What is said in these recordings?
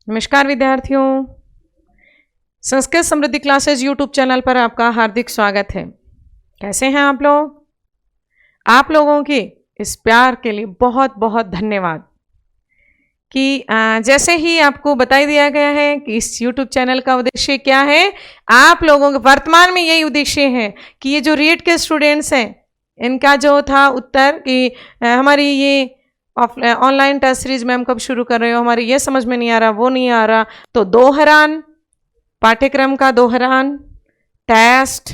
नमस्कार विद्यार्थियों, संस्कृत समृद्धि classes YouTube channel पर आपका हार्दिक स्वागत है। कैसे हैं आप लोग? आप लोगों की इस प्यार के लिए बहुत बहुत धन्यवाद कि जैसे ही आपको बताई दिया गया है कि इस यूट्यूब चैनल का उद्देश्य क्या है। आप लोगों के वर्तमान में यही उद्देश्य है कि ये जो रीट के स्टूडेंट्स हैं इनका जो था उत्तर कि हमारी ये ऑनलाइन टेस्ट सीरीज में हम कब शुरू कर रहे हो, हमारी ये समझ में नहीं आ रहा, वो नहीं आ रहा, तो दोहरान, पाठ्यक्रम का दोहरान, टेस्ट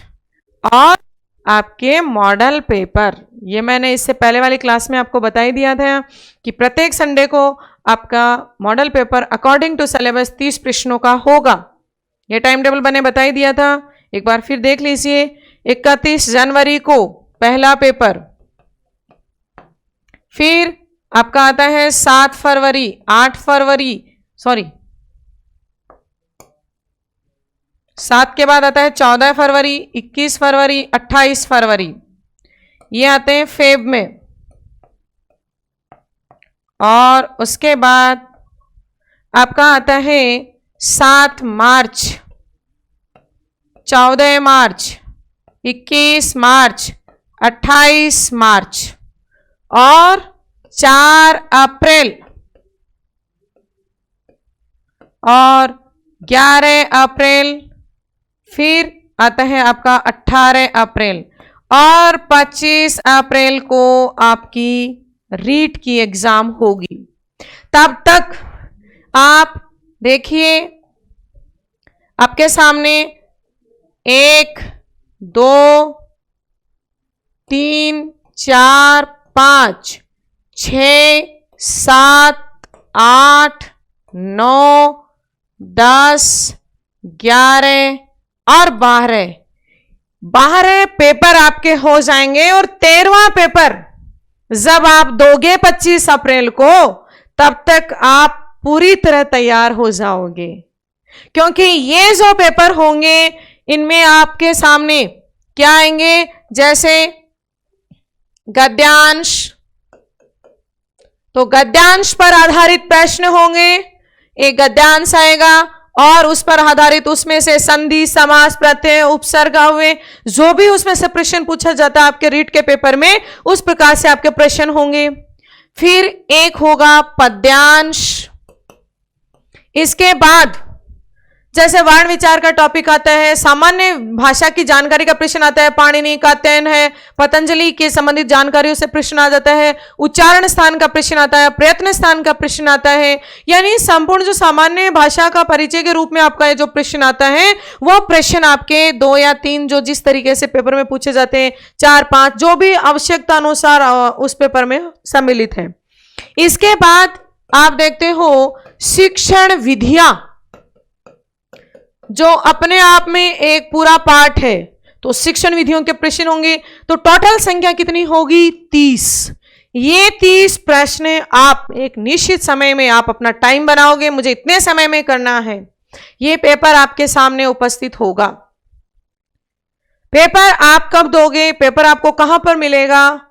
और आपके मॉडल पेपर, ये मैंने इससे पहले वाली क्लास में आपको बता ही दिया था कि प्रत्येक संडे को आपका model paper according to syllabus 30 प्रश्नों का होगा। ये टाइम टेबल मैंने बता ही दिया था, एक बार फिर देख लीजिए। 31 जनवरी को पहला पेपर, फिर आपका आता है 7 फरवरी, 7 के बाद आता है 14 फरवरी, 21 फरवरी, 28 फरवरी, ये आते हैं फेब में। और उसके बाद आपका आता है 7 मार्च, 14 मार्च, 21 मार्च, 28 मार्च और 4 अप्रैल और 11 अप्रैल, फिर आता है आपका 18 अप्रैल और 25 अप्रैल को आपकी रीट की एग्जाम होगी। तब तक आप देखिए आपके सामने 1, 2, 3, 4, 5, 6, 7, 8, 9, 10, 11 और 12 पेपर आपके हो जाएंगे। और 13वां पेपर जब आप दोगे 25 अप्रैल को, तब तक आप पूरी तरह तैयार हो जाओगे, क्योंकि ये जो पेपर होंगे इनमें आपके सामने क्या आएंगे, जैसे गद्यांश, तो गद्यांश पर आधारित प्रश्न होंगे। एक गद्यांश आएगा और उस पर आधारित उसमें से संधि, समास, प्रत्यय, उपसर्ग हुए, जो भी उसमें से प्रश्न पूछा जाता है आपके रीट के पेपर में, उस प्रकार से आपके प्रश्न होंगे। फिर एक होगा पद्यांश। इसके बाद जैसे वर्ण विचार का टॉपिक आता है, सामान्य भाषा की जानकारी का प्रश्न आता है, पाणिनि का अध्ययन है, पतंजलि के संबंधित जानकारियों से प्रश्न आ जाता है, उच्चारण स्थान का प्रश्न आता है, प्रयत्न स्थान का प्रश्न आता है, यानी संपूर्ण जो सामान्य भाषा का परिचय के रूप में आपका जो प्रश्न आता है, वह प्रश्न आपके 2 या 3 जो जिस तरीके से पेपर में पूछे जाते हैं, 4, 5 जो भी आवश्यकता अनुसार उस पेपर में सम्मिलित है। इसके बाद आप देखते हो शिक्षण विधियां, जो अपने आप में एक पूरा पार्ट है, तो शिक्षण विधियों के प्रश्न होंगे। तो टोटल संख्या कितनी होगी? 30। ये 30 प्रश्न आप एक निश्चित समय में आप अपना टाइम बनाओगे, मुझे इतने समय में करना है, ये पेपर आपके सामने उपस्थित होगा। पेपर आप कब दोगे, पेपर आपको कहां पर मिलेगा?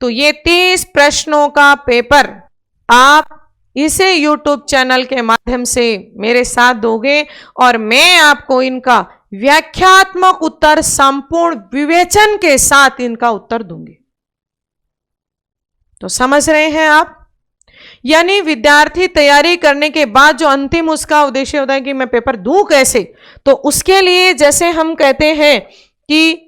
तो ये 30 प्रश्नों का पेपर आप इसे YouTube चैनल के माध्यम से मेरे साथ दोगे और मैं आपको इनका व्याख्यात्मक उत्तर संपूर्ण विवेचन के साथ इनका उत्तर दूंगी। तो समझ रहे हैं आप? यानी विद्यार्थी तैयारी करने के बाद जो अंतिम उसका उद्देश्य होता है कि मैं पेपर दूं कैसे, तो उसके लिए जैसे हम कहते हैं कि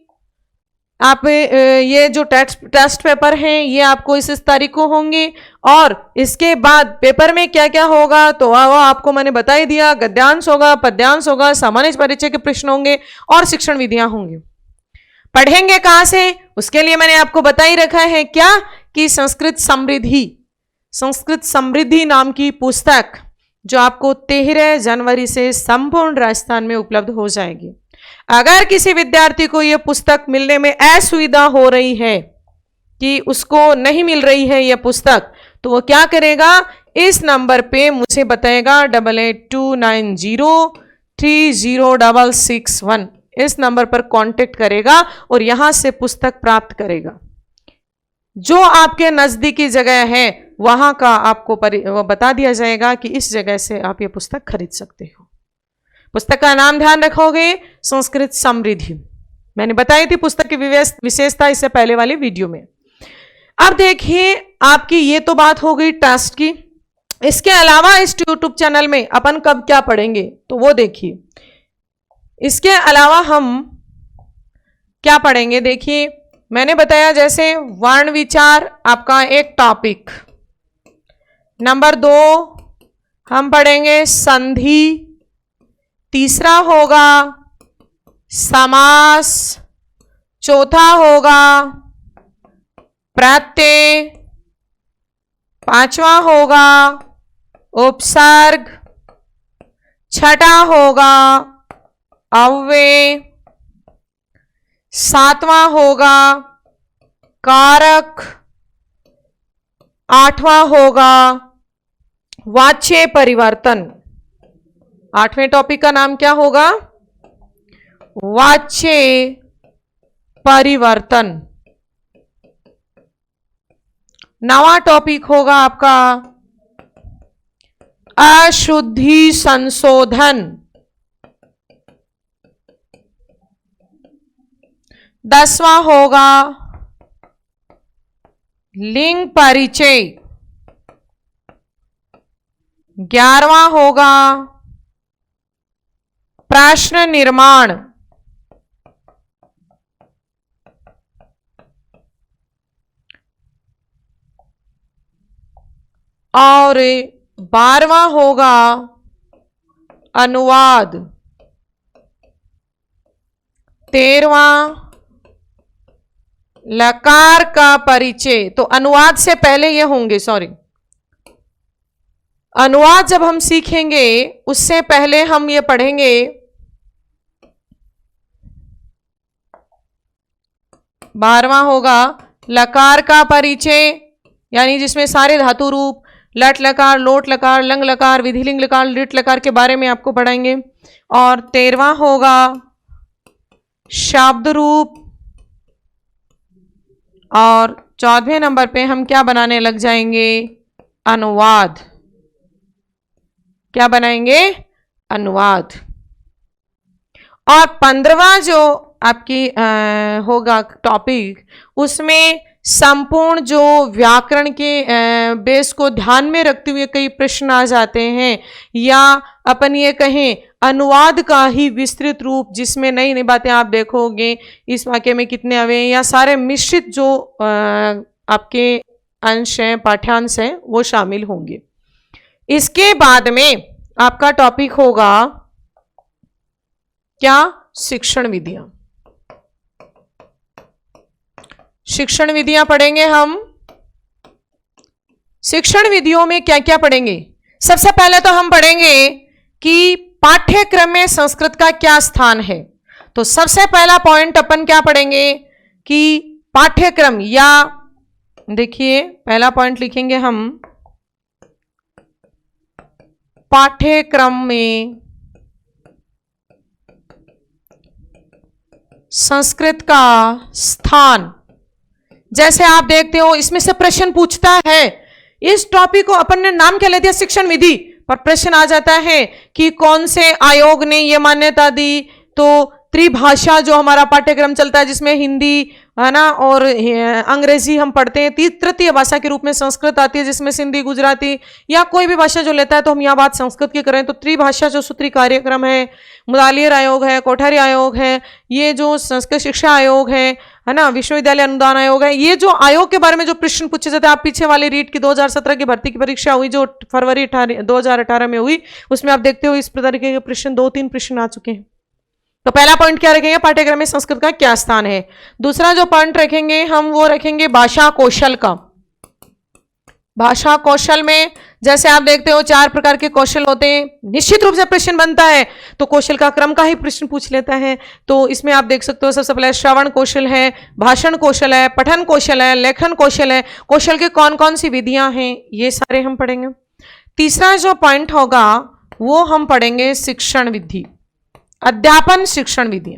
आप ये जो टेस्ट पेपर हैं ये आपको इस तारीख को होंगे, और इसके बाद पेपर में क्या क्या होगा तो वो आपको मैंने बता ही दिया। गद्यांश होगा, पद्यांश होगा, सामान्य परिचय के प्रश्न होंगे और शिक्षण विधियां होंगी। पढ़ेंगे कहां से, उसके लिए मैंने आपको बता ही रखा है क्या कि संस्कृत समृद्धि नाम की पुस्तक जो आपको 13 जनवरी से संपूर्ण राजस्थान में उपलब्ध हो जाएगी। अगर किसी विद्यार्थी को यह पुस्तक मिलने में असुविधा हो रही है कि उसको नहीं मिल रही है यह पुस्तक, तो वो क्या करेगा, इस नंबर पे मुझे बताएगा 8829030661, इस नंबर पर कांटेक्ट करेगा और यहां से पुस्तक प्राप्त करेगा। जो आपके नजदीकी जगह है वहां का आपको वो बता दिया जाएगा कि इस जगह से आप ये पुस्तक खरीद सकते हो। पुस्तक का नाम ध्यान रखोगे, संस्कृत समृद्धि। मैंने बताई थी पुस्तक की विशेषता इससे पहले वाली वीडियो में। अब देखिए, आपकी ये तो बात हो गई टेस्ट की। इसके अलावा इस यूट्यूब चैनल में अपन कब क्या पढ़ेंगे तो वो देखिए। इसके अलावा हम क्या पढ़ेंगे, देखिए मैंने बताया जैसे वर्ण विचार आपका एक टॉपिक। नंबर 2 हम पढ़ेंगे संधि। तीसरा होगा समास। चौथा होगा प्रत्यय। पांचवा होगा उपसर्ग। छठा होगा अव्यय। सातवां होगा कारक। आठवां होगा वाच्य परिवर्तन। 8वें टॉपिक का नाम क्या होगा, वाच्य परिवर्तन। 9वां टॉपिक होगा आपका अशुद्धि संशोधन। 10वां होगा लिंग परिचय। 11वां होगा प्रश्न निर्माण। और 12वां होगा अनुवाद। 13वां लकार का परिचय। तो अनुवाद से पहले ये होंगे, सॉरी, अनुवाद जब हम सीखेंगे उससे पहले हम ये पढ़ेंगे 12वां होगा लकार का परिचय, यानी जिसमें सारे धातु रूप लट लकार, लोट लकार, लंग लकार, विधिलिंग लकार, लिट लकार के बारे में आपको पढ़ाएंगे। और 13वां होगा शब्द रूप। और 14वें नंबर पे हम क्या बनाने लग जाएंगे, अनुवाद। क्या बनाएंगे, अनुवाद। और 15वां जो आपकी होगा टॉपिक, उसमें संपूर्ण जो व्याकरण के बेस को ध्यान में रखते हुए कई प्रश्न आ जाते हैं, या अपन ये कहें अनुवाद का ही विस्तृत रूप, जिसमें नई नई बातें आप देखोगे, इस वाक्य में कितने अवयव, या सारे मिश्रित जो आपके अंश हैं, पाठ्यांश हैं, वो शामिल होंगे। इसके बाद में आपका टॉपिक होगा क्या, शिक्षण विधियां। शिक्षण विधियां पढ़ेंगे हम। शिक्षण विधियों में क्या क्या पढ़ेंगे, सबसे पहले तो हम पढ़ेंगे कि पाठ्यक्रम में संस्कृत का क्या स्थान है। तो सबसे पहला पॉइंट अपन क्या पढ़ेंगे कि पाठ्यक्रम, या देखिए पहला पॉइंट लिखेंगे हम, पाठ्यक्रम में संस्कृत का स्थान। जैसे आप देखते हो इसमें से प्रश्न पूछता है, इस टॉपिक को अपन ने नाम क्या ले दिया, शिक्षण विधि, पर प्रश्न आ जाता है कि कौन से आयोग ने ये मान्यता दी। तो त्रिभाषा जो हमारा पाठ्यक्रम चलता है, जिसमें हिंदी है ना और अंग्रेजी हम पढ़ते हैं, तृतीय भाषा के रूप में संस्कृत आती है, जिसमें सिंधी, गुजराती या कोई भी भाषा जो लेता है, तो हम यहाँ बात संस्कृत की करें तो त्रिभाषा जो सूत्री कार्यक्रम है, मुदालियर आयोग है, कोठारी आयोग है, ये जो संस्कृत शिक्षा आयोग है ना, विश्वविद्यालय अनुदान आयोग है, ये जो आयोग के बारे में जो प्रश्न पूछे जाते हैं, आप पीछे वाली रीट की 2017 की भर्ती की परीक्षा हुई जो फरवरी 2018 में हुई, उसमें आप देखते हो इस तरीके के प्रश्न 2-3 प्रश्न आ चुके हैं। तो पहला पॉइंट क्या रखेंगे, पाठ्यक्रम में संस्कृत का क्या स्थान है। दूसरा जो पॉइंट रखेंगे हम, वो रखेंगे भाषा कौशल का। भाषा कौशल में जैसे आप देखते हो 4 प्रकार के कौशल होते हैं, निश्चित रूप से प्रश्न बनता है तो कौशल का क्रम का ही प्रश्न पूछ लेता है। तो इसमें आप देख सकते हो सबसे पहले श्रवण कौशल है, भाषण कौशल है, पठन कौशल है, लेखन कौशल है। कौशल के कौन कौन सी विधियां हैं, ये सारे हम पढ़ेंगे। तीसरा जो पॉइंट होगा वो हम पढ़ेंगे शिक्षण विधि, अध्यापन शिक्षण विधि।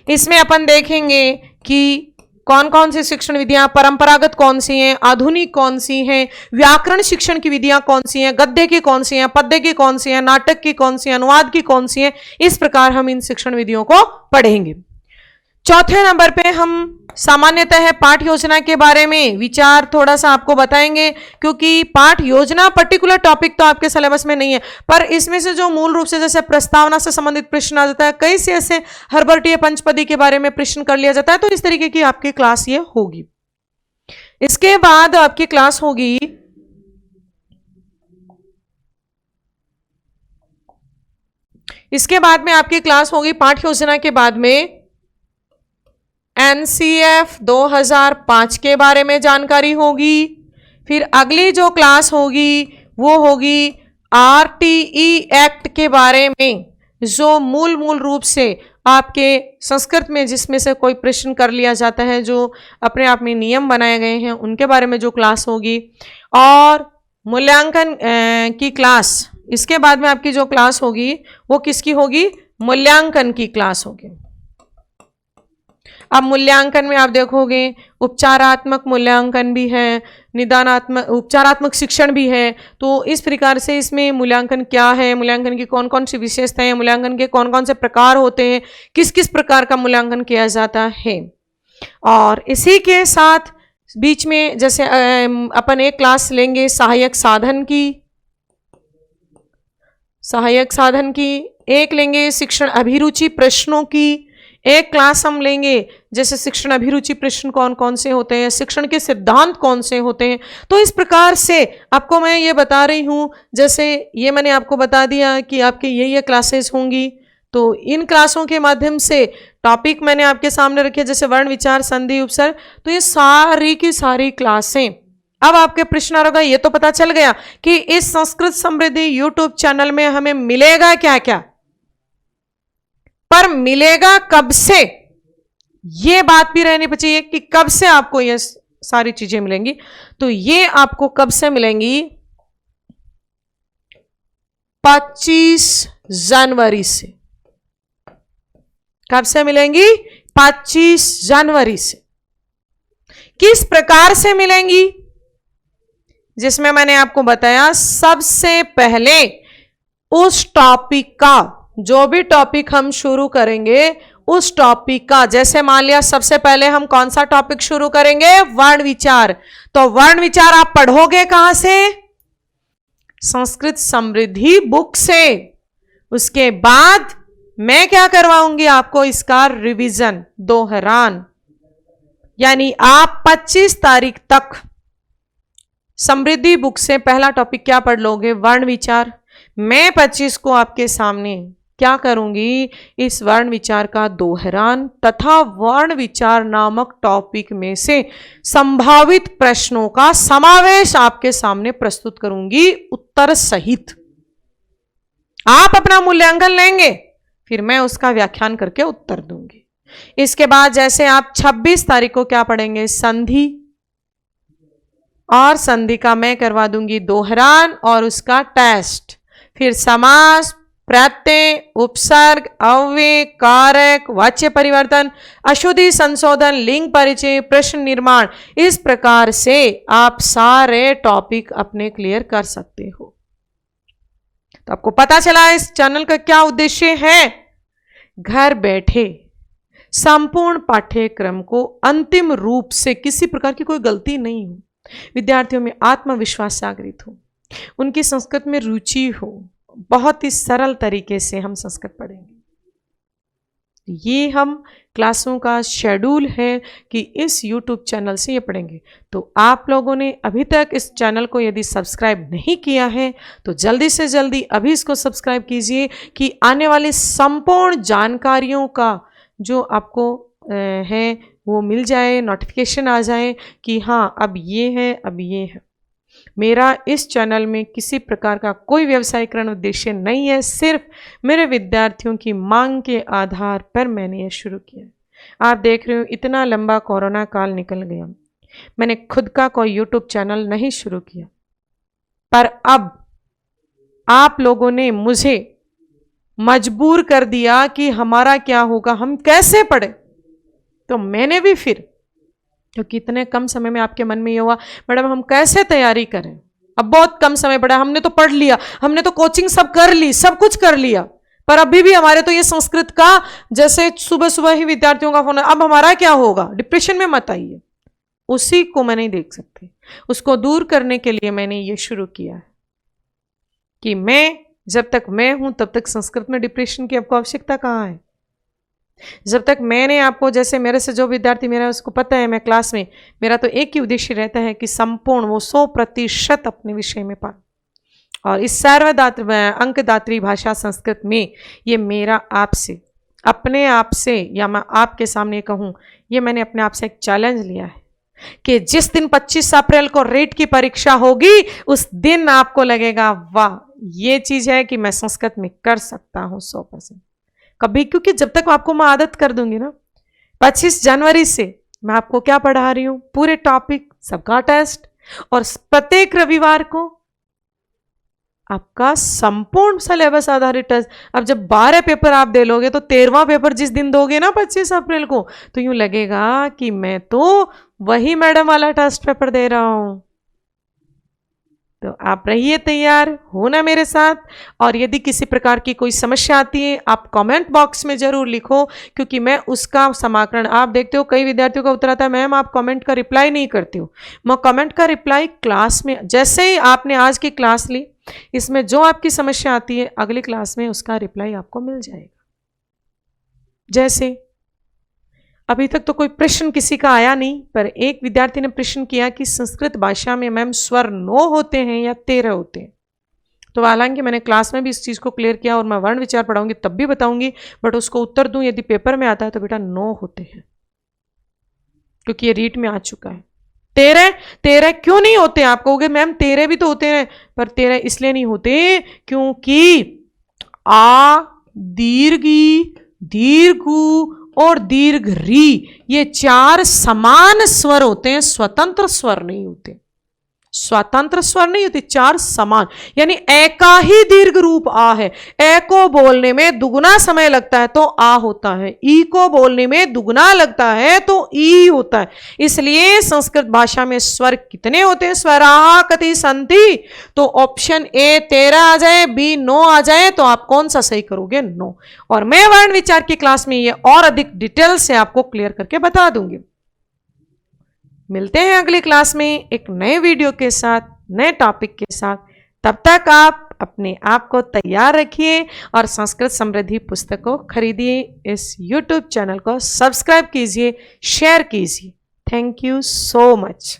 इसमें अपन देखेंगे कि कौन कौन सी शिक्षण विधियां, परंपरागत कौन सी हैं, आधुनिक कौन सी हैं, व्याकरण शिक्षण की विधियां कौन सी हैं, गद्य की कौन सी हैं, पद्य की कौन सी हैं, नाटक की कौन सी, अनुवाद की कौन सी हैं। इस प्रकार हम इन शिक्षण विधियों को पढ़ेंगे। चौथे नंबर पे हम सामान्यतः पाठ योजना के बारे में विचार थोड़ा सा आपको बताएंगे, क्योंकि पाठ योजना पर्टिकुलर टॉपिक तो आपके सिलेबस में नहीं है, पर इसमें से जो मूल रूप से जैसे प्रस्तावना से संबंधित प्रश्न आ जाता है, कई से ऐसे हर्बर्टीय पंचपदी के बारे में प्रश्न कर लिया जाता है, तो इस तरीके की आपकी क्लास ये होगी। इसके बाद आपकी क्लास होगी पाठ योजना के बाद में NCF 2005 के बारे में जानकारी होगी। फिर अगली जो क्लास होगी वो होगी RTE एक्ट के बारे में, जो मूल रूप से आपके संस्कृत में जिसमें से कोई प्रश्न कर लिया जाता है, जो अपने आप में नियम बनाए गए हैं, उनके बारे में जो क्लास होगी। और मूल्यांकन की क्लास, इसके बाद में आपकी जो क्लास होगी वो किसकी होगी? मूल्यांकन की क्लास होगी। अब मूल्यांकन में आप देखोगे उपचारात्मक मूल्यांकन भी है, निदानात्मक उपचारात्मक शिक्षण भी है। तो इस प्रकार से इसमें मूल्यांकन क्या है, मूल्यांकन की कौन कौन सी विशेषताएं, मूल्यांकन के कौन कौन से प्रकार होते हैं, किस किस प्रकार का मूल्यांकन किया जाता है। और इसी के साथ बीच में जैसे अपन एक क्लास लेंगे सहायक साधन की, एक लेंगे शिक्षण अभिरुचि प्रश्नों की, एक क्लास हम लेंगे जैसे शिक्षण अभिरुचि प्रश्न कौन कौन से होते हैं, शिक्षण के सिद्धांत कौन से होते हैं। तो इस प्रकार से आपको मैं ये बता रही हूँ, जैसे ये मैंने आपको बता दिया कि आपकी ये क्लासेस होंगी। तो इन क्लासों के माध्यम से टॉपिक मैंने आपके सामने रखे, जैसे वर्ण, विचार, संधि, उपसर्ग। तो ये सारी की सारी क्लासें, अब आपके प्रश्न होगा, ये तो पता चल गया कि इस संस्कृत समृद्धि यूट्यूब चैनल में हमें मिलेगा क्या क्या, पर मिलेगा कब से, ये बात भी रहनी चाहिए कि कब से आपको ये सारी चीजें मिलेंगी। तो ये आपको कब से मिलेंगी? 25 जनवरी से। कब से मिलेंगी? 25 जनवरी से। किस प्रकार से मिलेंगी? जिसमें मैंने आपको बताया सबसे पहले उस टॉपिक का, जो भी टॉपिक हम शुरू करेंगे उस टॉपिक का, जैसे मान लिया सबसे पहले हम कौन सा टॉपिक शुरू करेंगे? वर्ण विचार। तो वर्ण विचार आप पढ़ोगे कहां से? संस्कृत समृद्धि बुक से। उसके बाद मैं क्या करवाऊंगी आपको? इसका रिवीजन, दोहरान। यानी आप 25 तारीख तक समृद्धि बुक से पहला टॉपिक क्या पढ़ लोगे? वर्ण विचार। मैं 25 को आपके सामने क्या करूंगी? इस वर्ण विचार का दोहरान तथा वर्ण विचार नामक टॉपिक में से संभावित प्रश्नों का समावेश आपके सामने प्रस्तुत करूंगी, उत्तर सहित। आप अपना मूल्यांकन लेंगे, फिर मैं उसका व्याख्यान करके उत्तर दूंगी। इसके बाद जैसे आप 26 तारीख को क्या पढ़ेंगे? संधि, और संधि का मैं करवा दूंगी दोहरान और उसका टेस्ट। फिर समास, प्रत्यय, उपसर्ग, अव्यय, कारक, वाच्य परिवर्तन, अशुद्धि संशोधन, लिंग परिचय, प्रश्न निर्माण। इस प्रकार से आप सारे टॉपिक अपने क्लियर कर सकते हो। तो आपको पता चला इस चैनल का क्या उद्देश्य है? घर बैठे संपूर्ण पाठ्यक्रम को अंतिम रूप से, किसी प्रकार की कोई गलती नहीं हो, विद्यार्थियों में आत्मविश्वास जागृत हो, उनकी संस्कृत में रुचि हो, बहुत ही सरल तरीके से हम संस्कृत पढ़ेंगे। ये हम क्लासों का शेड्यूल है कि इस YouTube चैनल से ये पढ़ेंगे। तो आप लोगों ने अभी तक इस चैनल को यदि सब्सक्राइब नहीं किया है तो जल्दी से जल्दी अभी इसको सब्सक्राइब कीजिए, कि आने वाली संपूर्ण जानकारियों का जो आपको है वो मिल जाए, नोटिफिकेशन आ जाए कि हाँ अब ये है, अब ये है। मेरा इस चैनल में किसी प्रकार का कोई व्यवसायीकरण उद्देश्य नहीं है, सिर्फ मेरे विद्यार्थियों की मांग के आधार पर मैंने ये शुरू किया। आप देख रहे हो इतना लंबा कोरोना काल निकल गया, मैंने खुद का कोई YouTube चैनल नहीं शुरू किया, पर अब आप लोगों ने मुझे मजबूर कर दिया कि हमारा क्या होगा, हम कैसे पढ़े। तो मैंने भी फिर क्योंकि इतने कम समय में आपके मन में ये हुआ मैडम हम कैसे तैयारी करें, अब बहुत कम समय पड़ा, हमने तो पढ़ लिया, हमने तो कोचिंग सब कर ली, सब कुछ कर लिया, पर अभी भी हमारे तो ये संस्कृत का जैसे सुबह सुबह ही विद्यार्थियों का फोन, अब हमारा क्या होगा। डिप्रेशन में मत आइए, उसी को मैं नहीं देख सकती। उसको दूर करने के लिए मैंने ये शुरू किया है कि मैं जब तक मैं हूं तब तक संस्कृत में डिप्रेशन की आपको आवश्यकता कहाँ है। जब तक मैंने आपको, जैसे मेरे से जो विद्यार्थी मेरा उसको पता है, मैं क्लास में मेरा तो एक ही उद्देश्य रहता है कि संपूर्ण वो 100% अपने विषय में पाए। और इस सार्वधातु अंकदात्री भाषा संस्कृत में ये मेरा आपसे, अपने आप से, या मैं आपके सामने कहूँ, ये मैंने अपने आप से एक चैलेंज लिया है कि जिस दिन 25 अप्रैल को रेट की परीक्षा होगी उस दिन आपको लगेगा वाह ये चीज है कि मैं संस्कृत में कर सकता हूं 100% कभी, क्योंकि जब तक आपको मैं आदत कर दूंगी ना, 25 जनवरी से मैं आपको क्या पढ़ा रही हूं, पूरे टॉपिक, सबका टेस्ट, और प्रत्येक रविवार को आपका संपूर्ण सिलेबस आधारित टेस्ट। अब जब 12 पेपर आप दे लोगे तो 13वां पेपर जिस दिन दोगे ना 25 अप्रैल को, तो यूं लगेगा कि मैं तो वही मैडम वाला टेस्ट पेपर दे रहा हूं। तो आप रहिए तैयार, हो ना मेरे साथ। और यदि किसी प्रकार की कोई समस्या आती है आप कमेंट बॉक्स में जरूर लिखो, क्योंकि मैं उसका समाकलन, आप देखते हो कई विद्यार्थियों का उत्तर आता है मैम आप कमेंट का रिप्लाई नहीं करती हो। मैं कमेंट का रिप्लाई क्लास में, जैसे ही आपने आज की क्लास ली, इसमें जो आपकी समस्या आती है अगली क्लास में उसका रिप्लाई आपको मिल जाएगा। जैसे अभी तक तो कोई प्रश्न किसी का आया नहीं, पर एक विद्यार्थी ने प्रश्न किया कि संस्कृत भाषा में मैम स्वर 9 होते हैं या 13 होते हैं। तो हालांकि मैंने क्लास में भी इस चीज़ को क्लियर किया और मैं वर्ण विचार पढ़ाऊंगी तब भी बताऊंगी, बट उसको उत्तर दूं यदि पेपर में आता है तो बेटा 9 होते हैं, क्योंकि ये रीट में आ चुका है। 13 क्यों नहीं होते, आप कहोगे मैम 13 भी तो होते हैं, पर 13 इसलिए नहीं होते क्योंकि आ, दीर्घी, दीर्घु और दीर्घ री, ये 4 समान स्वर होते हैं, स्वतंत्र स्वर नहीं होते, स्वतंत्र स्वर नहीं होते, 4 समान। यानी ए का ही दीर्घ रूप आ है, ए को बोलने में दुगुना समय लगता है तो आ होता है, ई को बोलने में दुगुना लगता है तो ई होता है। इसलिए संस्कृत भाषा में स्वर कितने होते हैं, स्वराः कति सन्ति, तो ऑप्शन ए 13 आ जाए, बी 9 आ जाए, तो आप कौन सा सही करोगे, 9। और मैं वर्ण विचार की क्लास में ये और अधिक डिटेल से आपको क्लियर करके बता दूंगी। मिलते हैं अगली क्लास में एक नए वीडियो के साथ, नए टॉपिक के साथ। तब तक आप अपने आप को तैयार रखिए और संस्कृत समृद्धि पुस्तक को खरीदिए। इस YouTube चैनल को सब्सक्राइब कीजिए, शेयर कीजिए। Thank you so much.